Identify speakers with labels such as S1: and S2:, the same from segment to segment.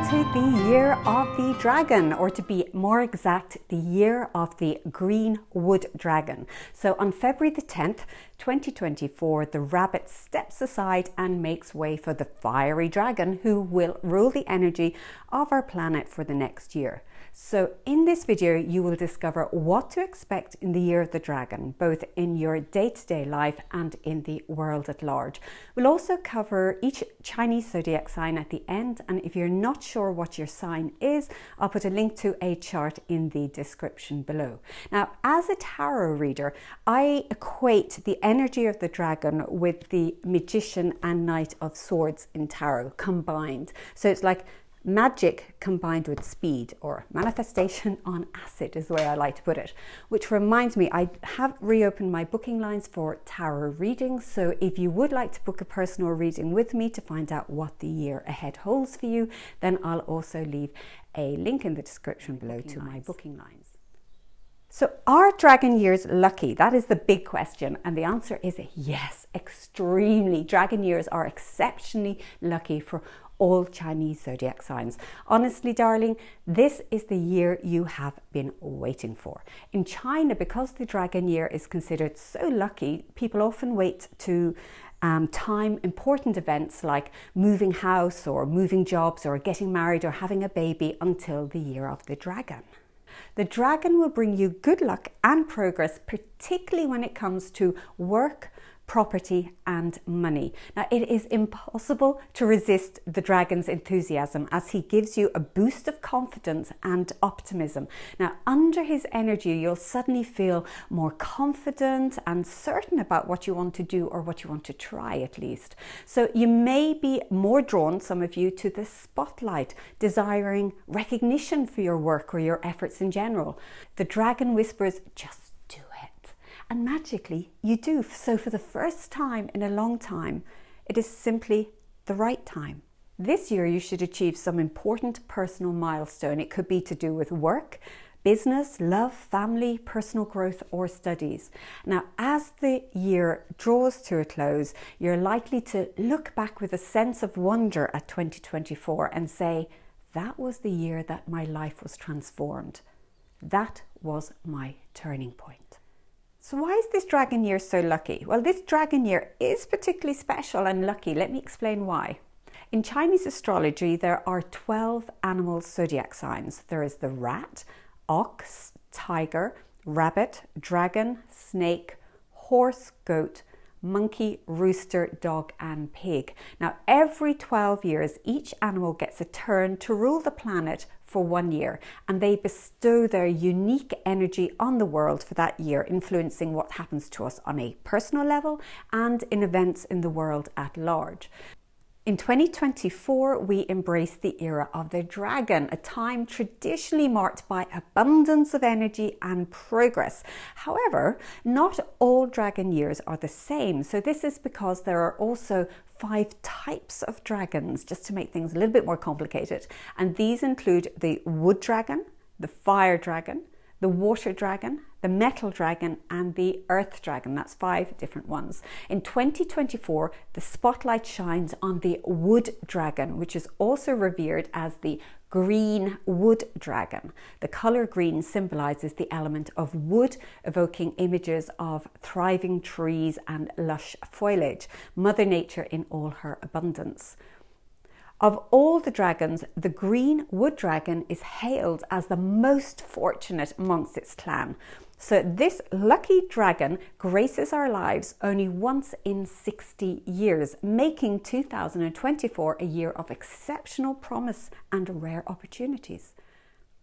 S1: into the year of the dragon, or to be more exact, the year of the green wood dragon. So on February the 10th, 2024, the rabbit steps aside and makes way for the fiery dragon, who will rule the energy of our planet for the next year. So in this video, you will discover what to expect in the year of the dragon, both in your day-to-day life and in the world at large. We'll also cover each Chinese zodiac sign at the end, and if you're not sure what your sign is, I'll put a link to a chart in the description below. Now, as a tarot reader, I equate the energy of the dragon with the magician and knight of swords in tarot combined. So it's like magic combined with speed, or manifestation on acid is the way I like to put it. Which reminds me, I have reopened my booking lines for tarot readings. So if you would like to book a personal reading with me to find out what the year ahead holds for you, then I'll also leave a link in the description below to my booking lines. So are dragon years lucky? That is the big question. And the answer is yes, extremely. Dragon years are exceptionally lucky for all Chinese zodiac signs. Honestly, darling, this is the year you have been waiting for. In China, because the dragon year is considered so lucky, people often wait to time important events like moving house or moving jobs or getting married or having a baby until the year of the dragon. The dragon will bring you good luck and progress, particularly when it comes to work, property and money. Now, it is impossible to resist the dragon's enthusiasm, as he gives you a boost of confidence and optimism. Now, under his energy, you'll suddenly feel more confident and certain about what you want to do, or what you want to try at least. So you may be more drawn, some of you, to the spotlight, desiring recognition for your work or your efforts in general. The dragon whispers, just do it. And magically, you do. So for the first time in a long time, it is simply the right time. This year, you should achieve some important personal milestone. It could be to do with work, business, love, family, personal growth, or studies. Now, as the year draws to a close, you're likely to look back with a sense of wonder at 2024 and say, that was the year that my life was transformed. That was my turning point. So why is this dragon year so lucky? Well, this dragon year is particularly special and lucky. Let me explain why. In Chinese astrology, there are 12 animal zodiac signs. There is the rat, ox, tiger, rabbit, dragon, snake, horse, goat, monkey, rooster, dog and pig. Now, every 12 years, each animal gets a turn to rule the planet for 1 year, and they bestow their unique energy on the world for that year, influencing what happens to us on a personal level and in events in the world at large. In 2024, we embrace the era of the dragon, a time traditionally marked by abundance of energy and progress. However, not all dragon years are the same. So this is because there are also 5 types of dragons, just to make things a little bit more complicated. And these include the wood dragon, the fire dragon, the water dragon, the metal dragon and the earth dragon. That's 5 different ones. In 2024, the spotlight shines on the wood dragon, which is also revered as the green wood dragon. The color green symbolizes the element of wood, evoking images of thriving trees and lush foliage, Mother Nature in all her abundance. Of all the dragons, the green wood dragon is hailed as the most fortunate amongst its clan. So this lucky dragon graces our lives only once in 60 years, making 2024 a year of exceptional promise and rare opportunities.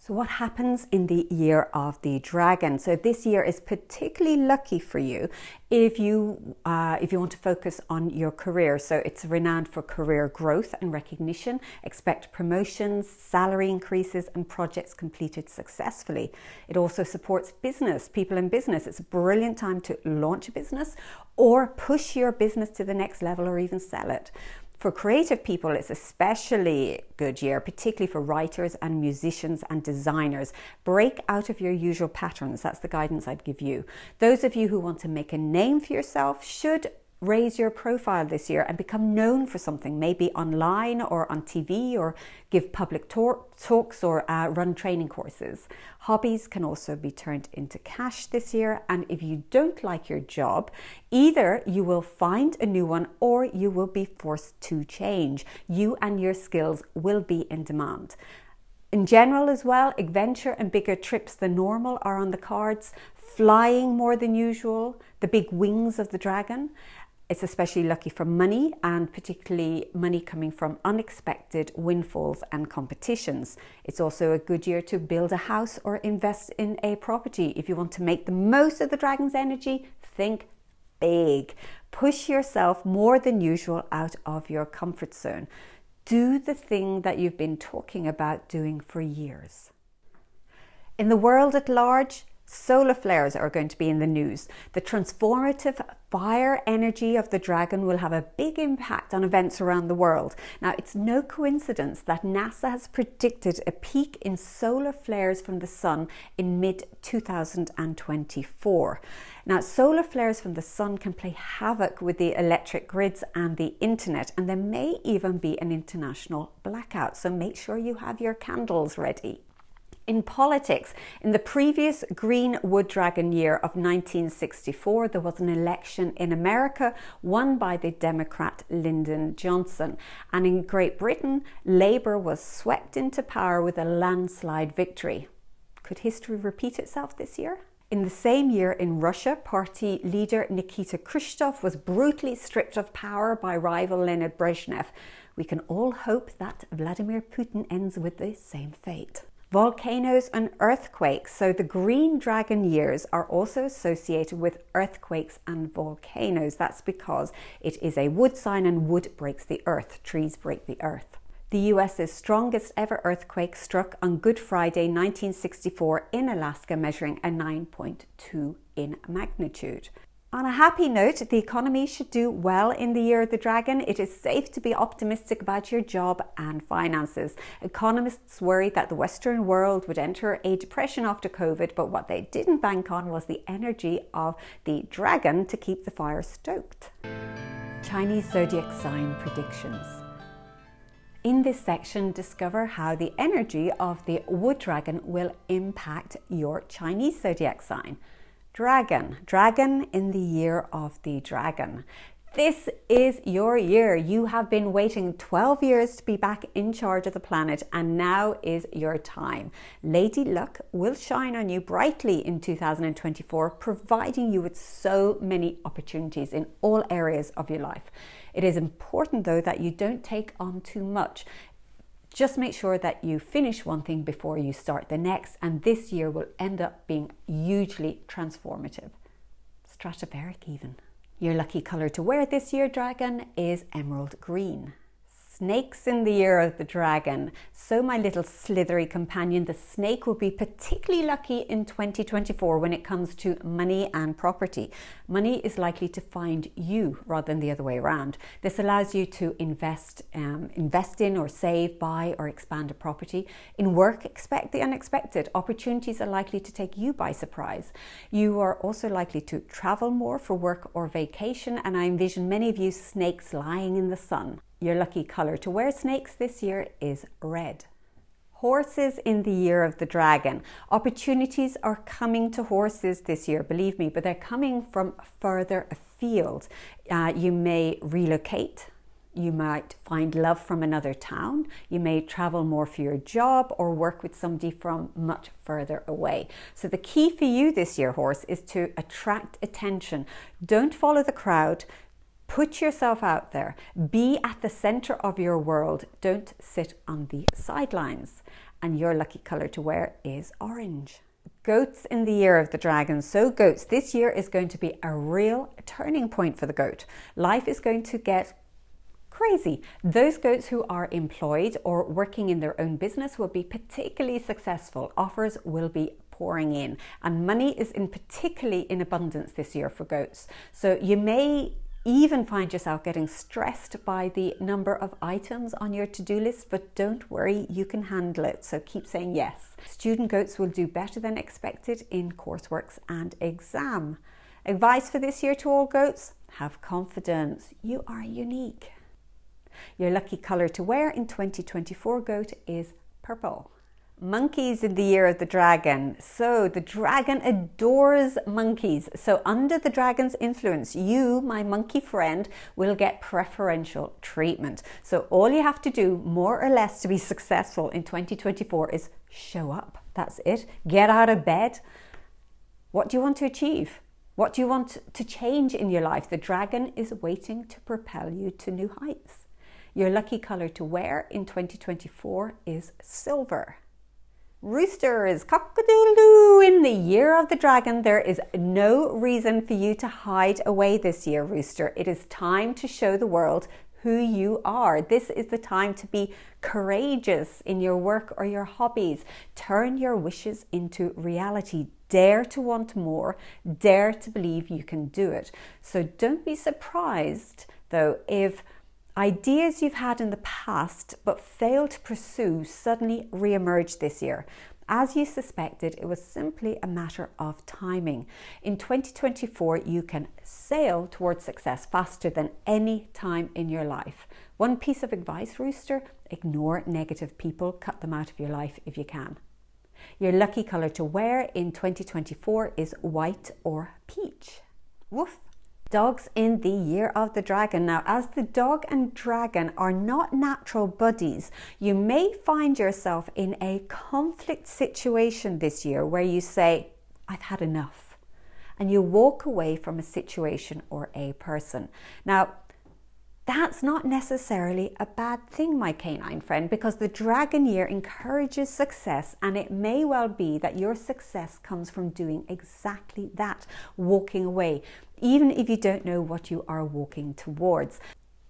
S1: So what happens in the year of the dragon? So this year is particularly lucky for you if you want to focus on your career. So it's renowned for career growth and recognition. Expect promotions, salary increases and projects completed successfully. It also supports business, people in business. It's a brilliant time to launch a business or push your business to the next level, or even sell it. For creative people, it's especially a good year, particularly for writers and musicians and designers. Break out of your usual patterns. That's the guidance I'd give you. Those of you who want to make a name for yourself should raise your profile this year and become known for something, maybe online or on TV, or give public talks or run training courses. Hobbies can also be turned into cash this year, and if you don't like your job, either you will find a new one or you will be forced to change. You and your skills will be in demand. In general as well, adventure and bigger trips than normal are on the cards. Flying more than usual, the big wings of the dragon. It's especially lucky for money, and particularly money coming from unexpected windfalls and competitions. It's also a good year to build a house or invest in a property. If you want to make the most of the dragon's energy, think big. Push yourself more than usual out of your comfort zone. Do the thing that you've been talking about doing for years. In the world at large, solar flares are going to be in the news. The transformative fire energy of the dragon will have a big impact on events around the world. Now, it's no coincidence that NASA has predicted a peak in solar flares from the sun in mid-2024. Now, solar flares from the sun can play havoc with the electric grids and the internet, and there may even be an international blackout, so make sure you have your candles ready. In politics, in the previous Green Wood Dragon year of 1964, there was an election in America won by the Democrat Lyndon Johnson. And in Great Britain, Labour was swept into power with a landslide victory. Could history repeat itself this year? In the same year in Russia, party leader Nikita Khrushchev was brutally stripped of power by rival Leonid Brezhnev. We can all hope that Vladimir Putin ends with the same fate. Volcanoes and earthquakes. So the Green Dragon years are also associated with earthquakes and volcanoes. That's because it is a wood sign and wood breaks the earth. Trees break the earth. The US's strongest ever earthquake struck on Good Friday 1964 in Alaska, measuring a 9.2 in magnitude. On a happy note, the economy should do well in the year of the dragon. It is safe to be optimistic about your job and finances. Economists worried that the Western world would enter a depression after COVID, but what they didn't bank on was the energy of the dragon to keep the fire stoked. Chinese Zodiac sign predictions. In this section, discover how the energy of the wood dragon will impact your Chinese Zodiac sign. Dragon in the year of the dragon. This is your year. You have been waiting 12 years to be back in charge of the planet, and now is your time. Lady Luck will shine on you brightly in 2024, providing you with so many opportunities in all areas of your life. It is important, though, that you don't take on too much. Just make sure that you finish one thing before you start the next, and this year will end up being hugely transformative. Stratospheric even. Your lucky colour to wear this year, dragon, is emerald green. Snakes in the year of the dragon. So my little slithery companion, the snake, will be particularly lucky in 2024 when it comes to money and property. Money is likely to find you rather than the other way around. This allows you to invest in or save, buy or expand a property. In work, expect the unexpected. Opportunities are likely to take you by surprise. You are also likely to travel more for work or vacation, and I envision many of you snakes lying in the sun. Your lucky colour to wear, snakes, this year is red. Horses in the year of the dragon. Opportunities are coming to horses this year, believe me, but they're coming from further afield. You may relocate. You might find love from another town. You may travel more for your job or work with somebody from much further away. So the key for you this year, horse, is to attract attention. Don't follow the crowd. Put yourself out there. Be at the center of your world. Don't sit on the sidelines. And your lucky color to wear is orange. Goats in the year of the dragon. So goats, this year is going to be a real turning point for the goat. Life is going to get crazy. Those goats who are employed or working in their own business will be particularly successful. Offers will be pouring in, and money is particularly in abundance this year for goats. So you may even find yourself getting stressed by the number of items on your to-do list, but don't worry, you can handle it, so keep saying yes. Student goats will do better than expected in courseworks and exam. Advice for this year to all goats: have confidence. You are unique. Your lucky color to wear in 2024, goat, is purple. Monkeys in the year of the dragon. So the dragon adores monkeys. So under the dragon's influence, you, my monkey friend, will get preferential treatment. So all you have to do, more or less, to be successful in 2024 is show up. That's it. Get out of bed. What do you want to achieve? What do you want to change in your life? The dragon is waiting to propel you to new heights. Your lucky color to wear in 2024 is silver. Roosters, cock-a-doodle-doo. In the year of the dragon, there is no reason for you to hide away this year, rooster. It is time to show the world who you are. This is the time to be courageous in your work or your hobbies. Turn your wishes into reality. Dare to want more. Dare to believe you can do it. So don't be surprised, though, if ideas you've had in the past but failed to pursue suddenly re-emerge this year. As you suspected, it was simply a matter of timing. In 2024, you can sail towards success faster than any time in your life. One piece of advice, rooster: ignore negative people, cut them out of your life if you can. Your lucky color to wear in 2024 is white or peach. Woof! Dogs in the year of the dragon. Now, as the dog and dragon are not natural buddies, you may find yourself in a conflict situation this year where you say, I've had enough, and you walk away from a situation or a person. Now, that's not necessarily a bad thing, my canine friend, because the dragon year encourages success, and it may well be that your success comes from doing exactly that, walking away, even if you don't know what you are walking towards.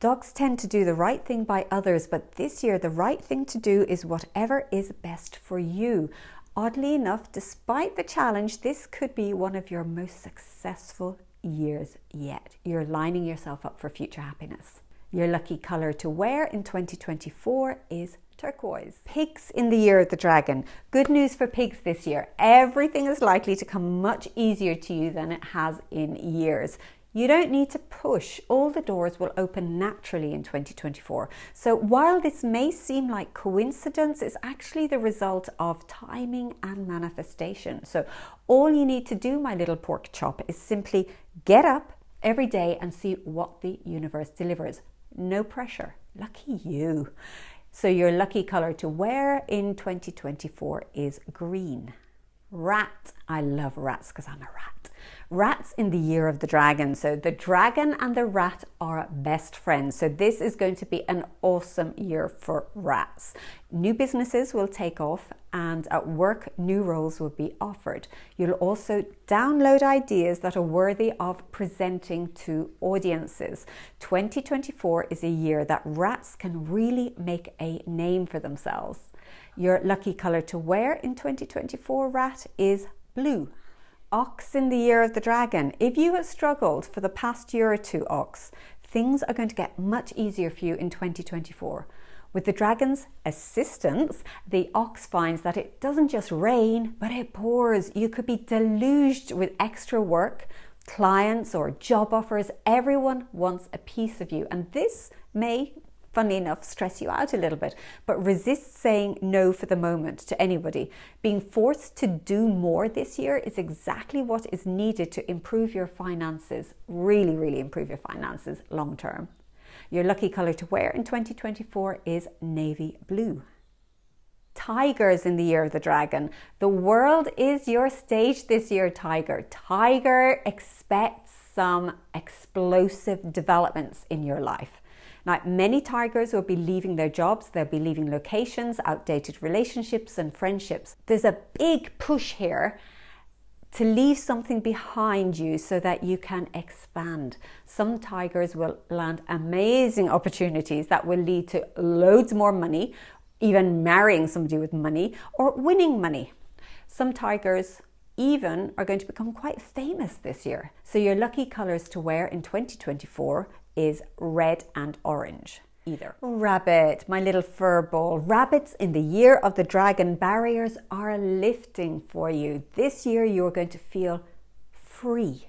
S1: Dogs tend to do the right thing by others, but this year the right thing to do is whatever is best for you. Oddly enough, despite the challenge, this could be one of your most successful years yet. You're lining yourself up for future happiness. Your lucky color to wear in 2024 is turquoise. Pigs in the year of the dragon. Good news for pigs this year. Everything is likely to come much easier to you than it has in years. You don't need to push. All the doors will open naturally in 2024. So while this may seem like coincidence, it's actually the result of timing and manifestation. So all you need to do, my little pork chop, is simply get up every day and see what the universe delivers. No pressure. Lucky you. So your lucky color to wear in 2024 is green. Rat. I love rats because I'm a rat. Rats in the year of the dragon. So the dragon and the rat are best friends. So this is going to be an awesome year for rats. New businesses will take off, and at work, new roles will be offered. You'll also download ideas that are worthy of presenting to audiences. 2024 is a year that rats can really make a name for themselves. Your lucky color to wear in 2024, rat, is blue. Ox in the year of the dragon. If you have struggled for the past year or two, ox, things are going to get much easier for you in 2024. With the dragon's assistance, the ox finds that it doesn't just rain, but it pours. You could be deluged with extra work, clients or job offers. Everyone wants a piece of you, and this may, funnily enough, stress you out a little bit, but resist saying no for the moment to anybody. Being forced to do more this year is exactly what is needed to improve your finances, really improve your finances long term. Your lucky color to wear in 2024 is navy blue. Tigers in the year of the dragon. The world is your stage this year, tiger. Tiger expects some explosive developments in your life. Now, many tigers will be leaving their jobs, they'll be leaving locations, outdated relationships and friendships. There's a big push here to leave something behind you so that you can expand. Some tigers will land amazing opportunities that will lead to loads more money, even marrying somebody with money or winning money. Some tigers even are going to become quite famous this year. So your lucky colors to wear in 2024 is red and orange. Either. Rabbit, my little fur ball. Rabbits in the year of the dragon, barriers are lifting for you. This year you're going to feel free.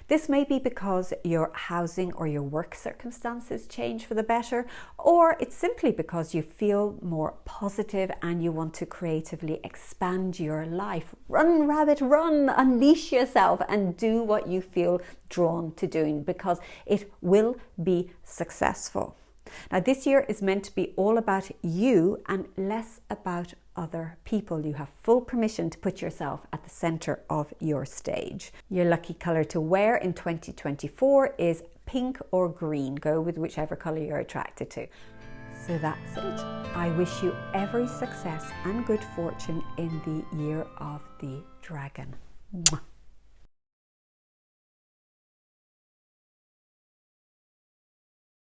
S1: This may be because your housing or your work circumstances change for the better, or it's simply because you feel more positive and you want to creatively expand your life. Run, rabbit, run, unleash yourself and do what you feel drawn to doing, because it will be successful. Now, this year is meant to be all about you and less about other people. You have full permission to put yourself at the center of your stage. Your lucky color to wear in 2024 is pink or green. Go with whichever color you're attracted to. So that's it. I wish you every success and good fortune in the year of the dragon. Mwah.